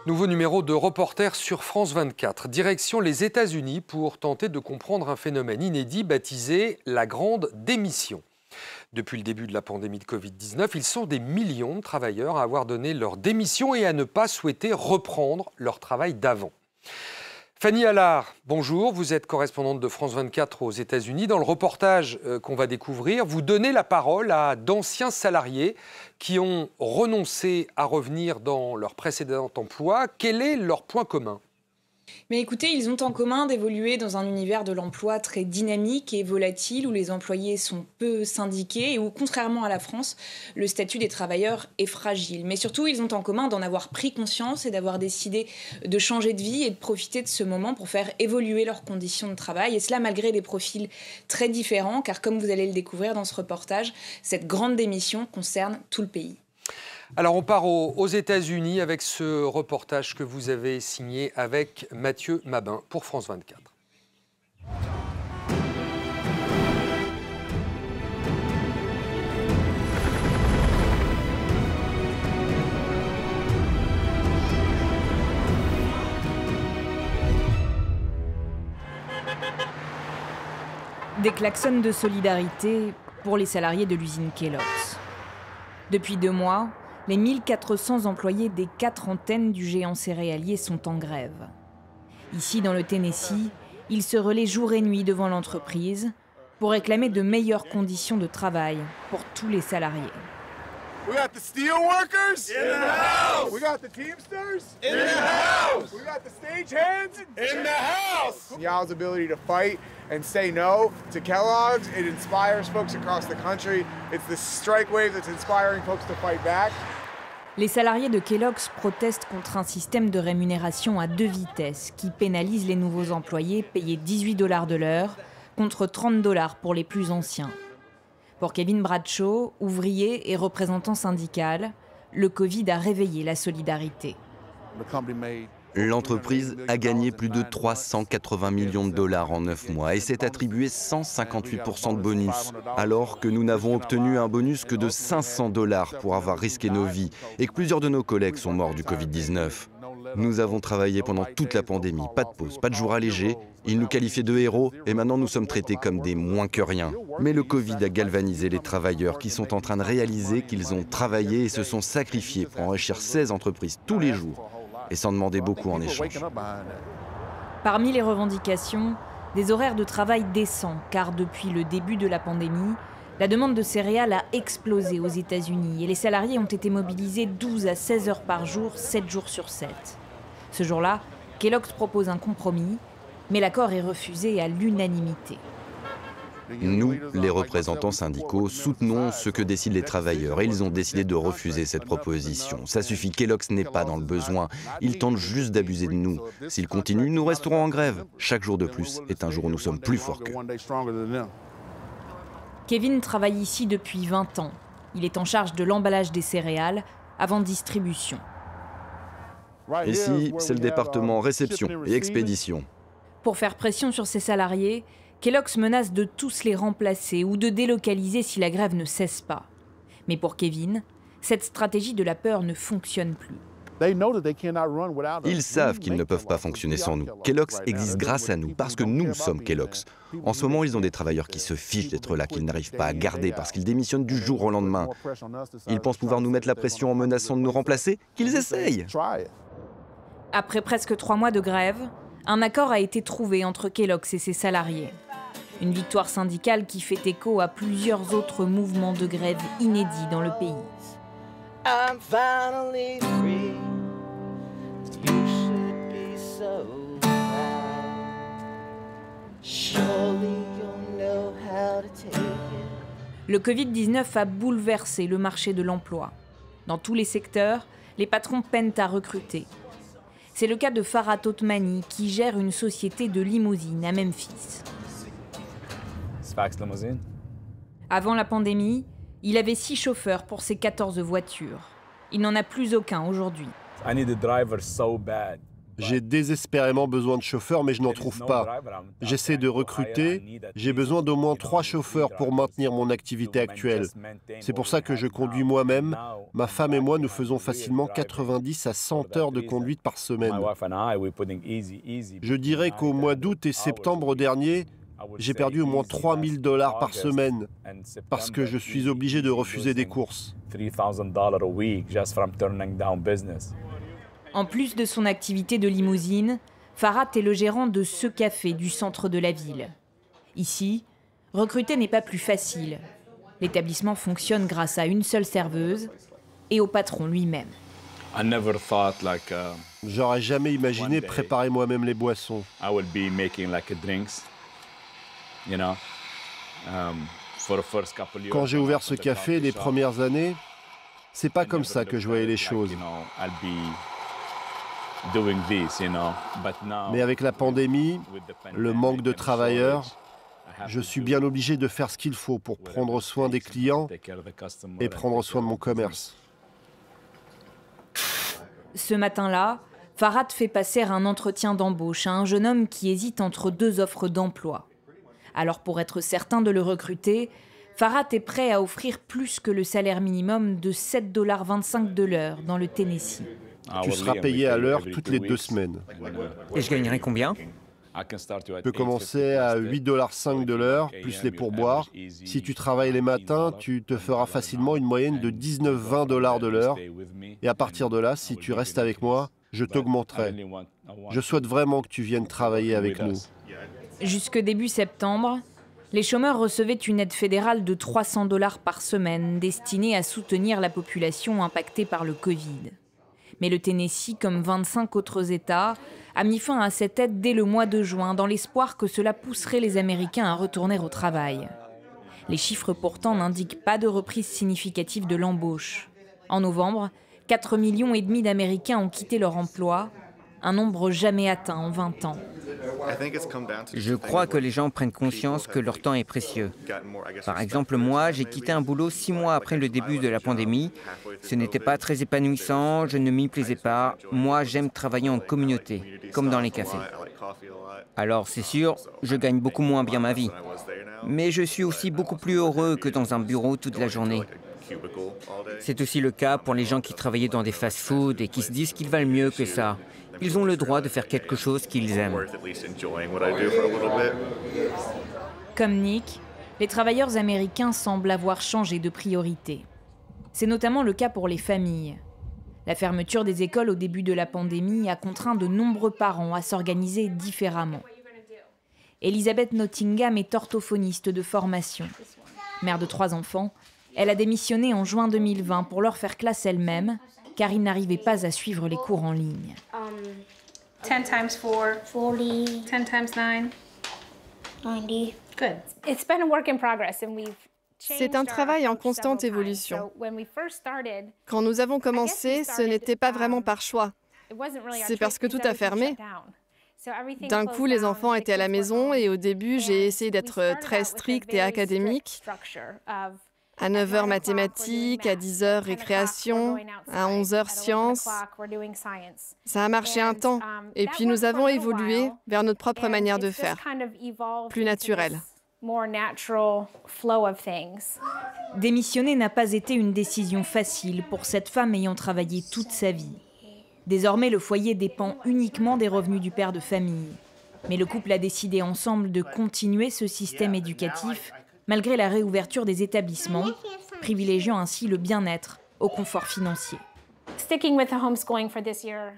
Nouveau numéro de Reporter sur France 24. Direction les États-Unis pour tenter de comprendre un phénomène inédit baptisé la Grande Démission. Depuis le début de la pandémie de Covid-19, ils sont des millions de travailleurs à avoir donné leur démission et à ne pas souhaiter reprendre leur travail d'avant. Fanny Allard, bonjour, vous êtes correspondante de France 24 aux États-Unis. Dans le reportage qu'on va découvrir, vous donnez la parole à d'anciens salariés qui ont renoncé à revenir dans leur précédent emploi. Quel est leur point commun ? Mais écoutez, ils ont en commun d'évoluer dans un univers de l'emploi très dynamique et volatile où les employés sont peu syndiqués et où, contrairement à la France, le statut des travailleurs est fragile. Mais surtout, ils ont en commun d'en avoir pris conscience et d'avoir décidé de changer de vie et de profiter de ce moment pour faire évoluer leurs conditions de travail. Et cela malgré des profils très différents, car comme vous allez le découvrir dans ce reportage, cette grande démission concerne tout le pays. Alors on part aux États-Unis avec ce reportage que vous avez signé avec Mathieu Mabin pour France 24. Des klaxons de solidarité pour les salariés de l'usine Kellogg's. Depuis 2 mois, les 1400 employés des 4 antennes du géant céréalier sont en grève. Ici, dans le Tennessee, ils se relaient jour et nuit devant l'entreprise pour réclamer de meilleures conditions de travail pour tous les salariés. We got the steel workers in the house. We got the teamsters in the house. We got the stagehands in the house. Y'all's ability to fight and say no to Kellogg's, it inspires folks across the country. It's the strike wave that's inspiring folks to fight back. Les salariés de Kellogg's protestent contre un système de rémunération à 2 vitesses qui pénalise les nouveaux employés payés 18 $ de l'heure contre 30 $ pour les plus anciens. Pour Kevin Bradshaw, ouvrier et représentant syndical, le Covid a réveillé la solidarité. L'entreprise a gagné plus de 380 millions de dollars en 9 mois et s'est attribué 158% de bonus, alors que nous n'avons obtenu un bonus que de 500 $ pour avoir risqué nos vies et que plusieurs de nos collègues sont morts du Covid-19. Nous avons travaillé pendant toute la pandémie, pas de pause, pas de jours allégés. Ils nous qualifiaient de héros et maintenant nous sommes traités comme des moins que rien. Mais le Covid a galvanisé les travailleurs qui sont en train de réaliser qu'ils ont travaillé et se sont sacrifiés pour enrichir 16 entreprises tous les jours et sans demander beaucoup en échange. Parmi les revendications, des horaires de travail décents, car depuis le début de la pandémie, la demande de céréales a explosé aux États-Unis et les salariés ont été mobilisés 12 à 16 heures par jour, 7 jours sur 7. Ce jour-là, Kellogg's propose un compromis, mais l'accord est refusé à l'unanimité. Nous, les représentants syndicaux, soutenons ce que décident les travailleurs et ils ont décidé de refuser cette proposition. Ça suffit, Kellogg's n'est pas dans le besoin. Ils tentent juste d'abuser de nous. S'ils continuent, nous resterons en grève. Chaque jour de plus est un jour où nous sommes plus forts qu'eux. Kevin travaille ici depuis 20 ans. Il est en charge de l'emballage des céréales avant distribution. Ici, c'est le département réception et expédition. Pour faire pression sur ses salariés, Kellogg's menace de tous les remplacer ou de délocaliser si la grève ne cesse pas. Mais pour Kevin, cette stratégie de la peur ne fonctionne plus. Ils savent qu'ils ne peuvent pas fonctionner sans nous. Kellogg's existe grâce à nous, parce que nous sommes Kellogg's. En ce moment, ils ont des travailleurs qui se fichent d'être là, qu'ils n'arrivent pas à garder parce qu'ils démissionnent du jour au lendemain. Ils pensent pouvoir nous mettre la pression en menaçant de nous remplacer. Qu'ils essayent. Après presque 3 mois de grève, un accord a été trouvé entre Kellogg's et ses salariés. Une victoire syndicale qui fait écho à plusieurs autres mouvements de grève inédits dans le pays. I'm finally free. You should be so proud. Surely you'll know how to take it. Le Covid-19 a bouleversé le marché de l'emploi. Dans tous les secteurs, les patrons peinent à recruter. C'est le cas de Farhat Othmani qui gère une société de limousines à Memphis. Avant la pandémie, il avait 6 chauffeurs pour ses 14 voitures. Il n'en a plus aucun aujourd'hui. J'ai désespérément besoin de chauffeurs, mais je n'en trouve pas. J'essaie de recruter. J'ai besoin d'au moins 3 chauffeurs pour maintenir mon activité actuelle. C'est pour ça que je conduis moi-même. Ma femme et moi, nous faisons facilement 90 à 100 heures de conduite par semaine. Je dirais qu'au mois d'août et septembre dernier, j'ai perdu au moins $3 000 par semaine parce que je suis obligé de refuser des courses. En plus de son activité de limousine, Farhat est le gérant de ce café du centre de la ville. Ici, recruter n'est pas plus facile. L'établissement fonctionne grâce à une seule serveuse et au patron lui-même. J'aurais jamais imaginé préparer moi-même les boissons. Quand j'ai ouvert ce café les premières années, c'est pas comme ça que je voyais les choses. Mais avec la pandémie, le manque de travailleurs, je suis bien obligé de faire ce qu'il faut pour prendre soin des clients et prendre soin de mon commerce. Ce matin-là, Farhat fait passer un entretien d'embauche à un jeune homme qui hésite entre 2 offres d'emploi. Alors pour être certain de le recruter, Farhat est prêt à offrir plus que le salaire minimum de $7,25 de l'heure dans le Tennessee. Tu seras payé à l'heure toutes les 2 semaines. Et je gagnerai combien? Tu peux commencer à $8,05 de l'heure, plus les pourboires. Si tu travailles les matins, tu te feras facilement une moyenne de $19-20 de l'heure. Et à partir de là, si tu restes avec moi, je t'augmenterai. Je souhaite vraiment que tu viennes travailler avec nous. Jusque début septembre, les chômeurs recevaient une aide fédérale de $300 par semaine destinée à soutenir la population impactée par le Covid. Mais le Tennessee, comme 25 autres États, a mis fin à cette aide dès le mois de juin dans l'espoir que cela pousserait les Américains à retourner au travail. Les chiffres pourtant n'indiquent pas de reprise significative de l'embauche. En novembre, 4,5 millions d'Américains ont quitté leur emploi, un nombre jamais atteint en 20 ans. Je crois que les gens prennent conscience que leur temps est précieux. Par exemple, moi, j'ai quitté un boulot 6 mois après le début de la pandémie. Ce n'était pas très épanouissant, je ne m'y plaisais pas. Moi, j'aime travailler en communauté, comme dans les cafés. Alors, c'est sûr, je gagne beaucoup moins bien ma vie. Mais je suis aussi beaucoup plus heureux que dans un bureau toute la journée. C'est aussi le cas pour les gens qui travaillaient dans des fast-foods et qui se disent qu'ils valent mieux que ça. Ils ont le droit de faire quelque chose qu'ils aiment. Comme Nick, les travailleurs américains semblent avoir changé de priorité. C'est notamment le cas pour les familles. La fermeture des écoles au début de la pandémie a contraint de nombreux parents à s'organiser différemment. Elisabeth Nottingham est orthophoniste de formation. Mère de 3 enfants, elle a démissionné en juin 2020 pour leur faire classe elle-même, car ils n'arrivaient pas à suivre les cours en ligne. 10 times 4. 40. 10 times 9. 90. Good. It's been a work in progress and we've C'est un travail en constante évolution. Quand nous avons commencé, ce n'était pas vraiment par choix. C'est parce que tout a fermé. D'un coup, les enfants étaient à la maison et au début, j'ai essayé d'être très stricte et académique. À 9h mathématiques, à 10h récréation, à 11h sciences. Ça a marché un temps. Et puis nous avons évolué vers notre propre manière de faire, plus naturelle. Démissionner n'a pas été une décision facile pour cette femme ayant travaillé toute sa vie. Désormais, le foyer dépend uniquement des revenus du père de famille. Mais le couple a décidé ensemble de continuer ce système éducatif malgré la réouverture des établissements, privilégiant ainsi le bien-être au confort financier.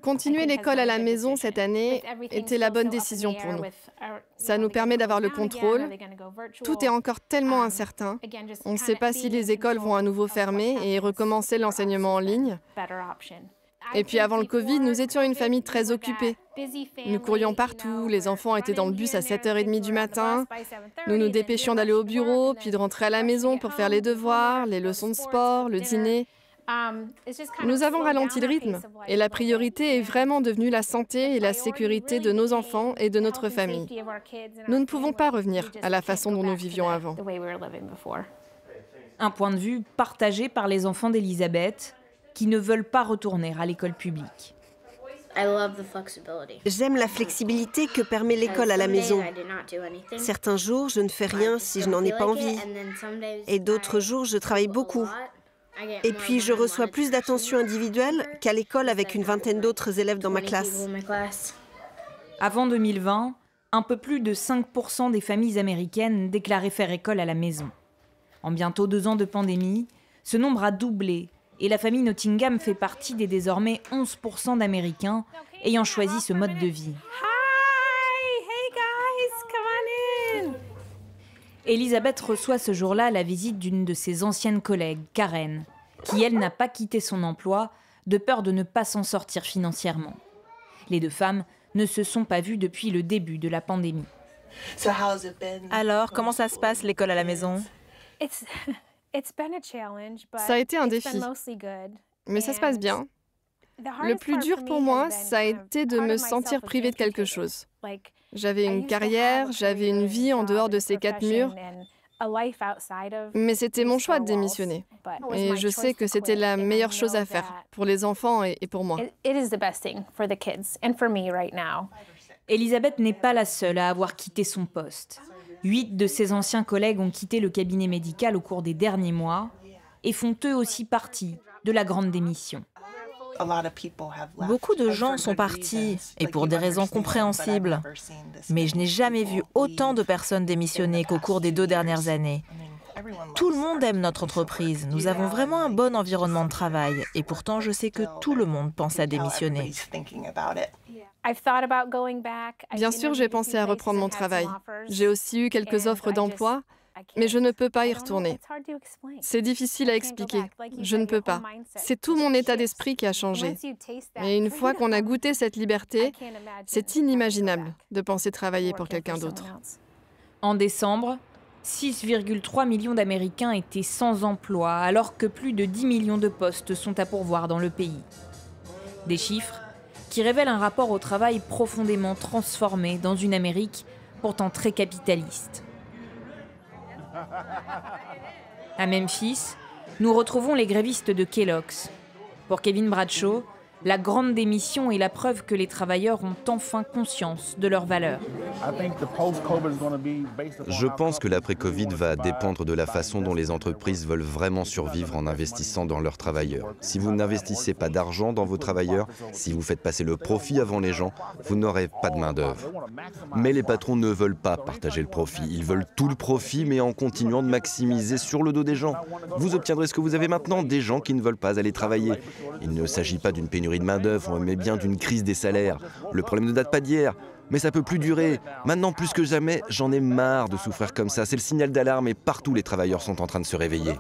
Continuer l'école à la maison cette année était la bonne décision pour nous. Ça nous permet d'avoir le contrôle. Tout est encore tellement incertain. On ne sait pas si les écoles vont à nouveau fermer et recommencer l'enseignement en ligne. Et puis avant le Covid, nous étions une famille très occupée. Nous courions partout, les enfants étaient dans le bus à 7h30 du matin. Nous nous dépêchions d'aller au bureau, puis de rentrer à la maison pour faire les devoirs, les leçons de sport, le dîner. Nous avons ralenti le rythme et la priorité est vraiment devenue la santé et la sécurité de nos enfants et de notre famille. Nous ne pouvons pas revenir à la façon dont nous vivions avant. Un point de vue partagé par les enfants d'Elisabeth, qui ne veulent pas retourner à l'école publique. J'aime la flexibilité que permet l'école à la maison. Certains jours, je ne fais rien si je n'en ai pas envie. Et d'autres jours, je travaille beaucoup. Et puis, je reçois plus d'attention individuelle qu'à l'école avec une vingtaine d'autres élèves dans ma classe. Avant 2020, un peu plus de 5% des familles américaines déclaraient faire école à la maison. En bientôt 2 ans de pandémie, ce nombre a doublé et la famille Nottingham fait partie des désormais 11% d'Américains ayant choisi ce mode de vie. Elisabeth reçoit ce jour-là la visite d'une de ses anciennes collègues, Karen, qui, elle, n'a pas quitté son emploi de peur de ne pas s'en sortir financièrement. Les 2 femmes ne se sont pas vues depuis le début de la pandémie. Alors, comment ça se passe, l'école à la maison ? Ça a été un défi, mais ça se passe bien. Le plus dur pour moi, ça a été de me sentir privée de quelque chose. J'avais une carrière, j'avais une vie en dehors de ces 4 murs, mais c'était mon choix de démissionner. Et je sais que c'était la meilleure chose à faire pour les enfants et pour moi. Elisabeth n'est pas la seule à avoir quitté son poste. 8 de ses anciens collègues ont quitté le cabinet médical au cours des derniers mois et font eux aussi partie de la grande démission. Beaucoup de gens sont partis, et pour des raisons compréhensibles. Mais je n'ai jamais vu autant de personnes démissionner qu'au cours des 2 dernières années. Tout le monde aime notre entreprise. Nous avons vraiment un bon environnement de travail. Et pourtant, je sais que tout le monde pense à démissionner. Bien sûr, j'ai pensé à reprendre mon travail. J'ai aussi eu quelques offres d'emploi, mais je ne peux pas y retourner. C'est difficile à expliquer. Je ne peux pas. C'est tout mon état d'esprit qui a changé. Et une fois qu'on a goûté cette liberté, c'est inimaginable de penser travailler pour quelqu'un d'autre. En décembre, 6,3 millions d'Américains étaient sans emploi, alors que plus de 10 millions de postes sont à pourvoir dans le pays. Des chiffres qui révèlent un rapport au travail profondément transformé dans une Amérique pourtant très capitaliste. À Memphis, nous retrouvons les grévistes de Kellogg's. Pour Kevin Bradshaw, la grande démission est la preuve que les travailleurs ont enfin conscience de leurs valeurs. Je pense que l'après-Covid va dépendre de la façon dont les entreprises veulent vraiment survivre en investissant dans leurs travailleurs. Si vous n'investissez pas d'argent dans vos travailleurs, si vous faites passer le profit avant les gens, vous n'aurez pas de main-d'œuvre. Mais les patrons ne veulent pas partager le profit. Ils veulent tout le profit, mais en continuant de maximiser sur le dos des gens. Vous obtiendrez ce que vous avez maintenant, des gens qui ne veulent pas aller travailler. Il ne s'agit pas d'une pénurie de main-d'œuvre, mais bien d'une crise des salaires. Le problème ne date pas d'hier, mais ça peut plus durer. Maintenant, plus que jamais, j'en ai marre de souffrir comme ça. C'est le signal d'alarme et partout les travailleurs sont en train de se réveiller.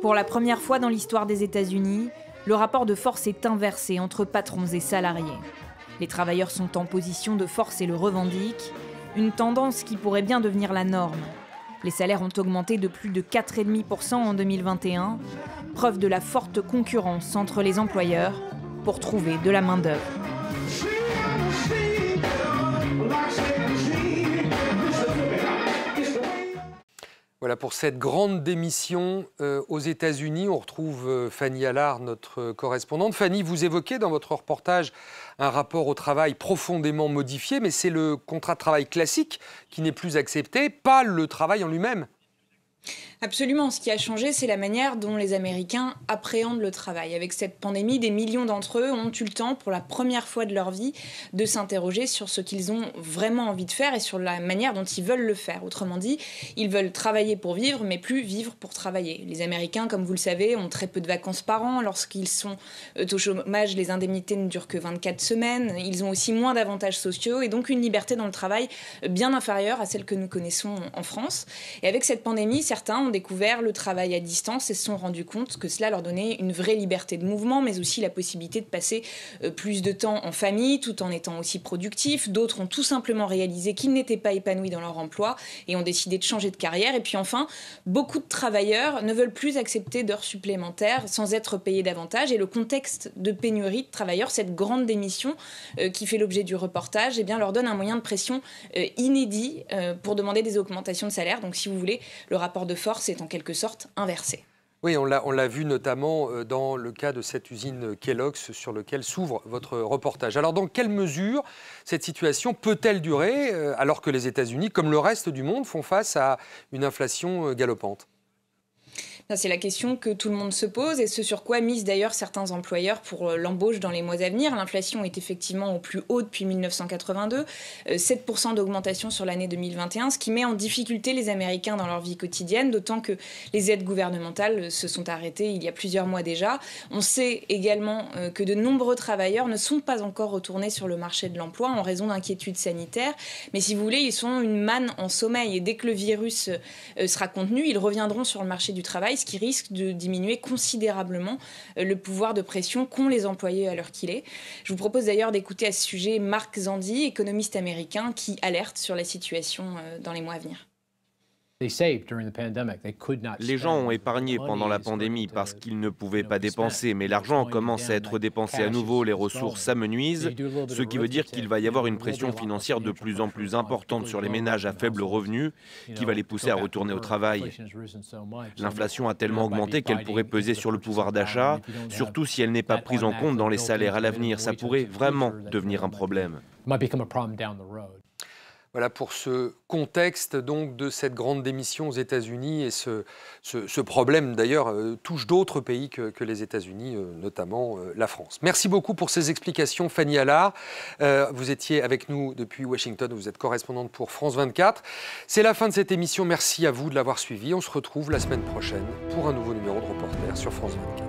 Pour la première fois dans l'histoire des États-Unis, le rapport de force est inversé entre patrons et salariés. Les travailleurs sont en position de force et le revendiquent, une tendance qui pourrait bien devenir la norme. Les salaires ont augmenté de plus de 4,5% en 2021, preuve de la forte concurrence entre les employeurs pour trouver de la main-d'œuvre. Voilà pour cette grande démission aux États-Unis. On retrouve Fanny Allard, notre correspondante. Fanny, vous évoquez dans votre reportage un rapport au travail profondément modifié, mais c'est le contrat de travail classique qui n'est plus accepté, pas le travail en lui-même. Absolument. Ce qui a changé, c'est la manière dont les Américains appréhendent le travail. Avec cette pandémie, des millions d'entre eux ont eu le temps, pour la première fois de leur vie, de s'interroger sur ce qu'ils ont vraiment envie de faire et sur la manière dont ils veulent le faire. Autrement dit, ils veulent travailler pour vivre, mais plus vivre pour travailler. Les Américains, comme vous le savez, ont très peu de vacances par an. Lorsqu'ils sont au chômage, les indemnités ne durent que 24 semaines. Ils ont aussi moins d'avantages sociaux et donc une liberté dans le travail bien inférieure à celle que nous connaissons en France. Et avec cette pandémie, certains ont découvert le travail à distance et se sont rendus compte que cela leur donnait une vraie liberté de mouvement, mais aussi la possibilité de passer plus de temps en famille, tout en étant aussi productifs. D'autres ont tout simplement réalisé qu'ils n'étaient pas épanouis dans leur emploi et ont décidé de changer de carrière. Et puis enfin, beaucoup de travailleurs ne veulent plus accepter d'heures supplémentaires sans être payés davantage. Et le contexte de pénurie de travailleurs, cette grande démission qui fait l'objet du reportage, eh bien, leur donne un moyen de pression inédit pour demander des augmentations de salaire. Donc si vous voulez, le rapport de force est en quelque sorte inversé. Oui, on l'a vu notamment dans le cas de cette usine Kellogg's sur lequel s'ouvre votre reportage. Alors, dans quelle mesure cette situation peut-elle durer alors que les États-Unis, comme le reste du monde, font face à une inflation galopante ? C'est la question que tout le monde se pose et ce sur quoi misent d'ailleurs certains employeurs pour l'embauche dans les mois à venir. L'inflation est effectivement au plus haut depuis 1982, 7% d'augmentation sur l'année 2021, ce qui met en difficulté les Américains dans leur vie quotidienne, d'autant que les aides gouvernementales se sont arrêtées il y a plusieurs mois déjà. On sait également que de nombreux travailleurs ne sont pas encore retournés sur le marché de l'emploi en raison d'inquiétudes sanitaires, mais si vous voulez, ils sont une manne en sommeil et dès que le virus sera contenu, ils reviendront sur le marché du travail, ce qui risque de diminuer considérablement le pouvoir de pression qu'ont les employés à l'heure qu'il est. Je vous propose d'ailleurs d'écouter à ce sujet Mark Zandi, économiste américain, qui alerte sur la situation dans les mois à venir. Les gens ont épargné pendant la pandémie parce qu'ils ne pouvaient pas dépenser, mais l'argent commence à être dépensé à nouveau, les ressources s'amenuisent, ce qui veut dire qu'il va y avoir une pression financière de plus en plus importante sur les ménages à faible revenu qui va les pousser à retourner au travail. L'inflation a tellement augmenté qu'elle pourrait peser sur le pouvoir d'achat, surtout si elle n'est pas prise en compte dans les salaires à l'avenir. Ça pourrait vraiment devenir un problème. Voilà pour ce contexte donc de cette grande démission aux États-Unis et ce problème d'ailleurs touche d'autres pays que les États-Unis, notamment la France. Merci beaucoup pour ces explications, Fanny Allard. Vous étiez avec nous depuis Washington, vous êtes correspondante pour France 24. C'est la fin de cette émission, merci à vous de l'avoir suivi. On se retrouve la semaine prochaine pour un nouveau numéro de Reporter sur France 24.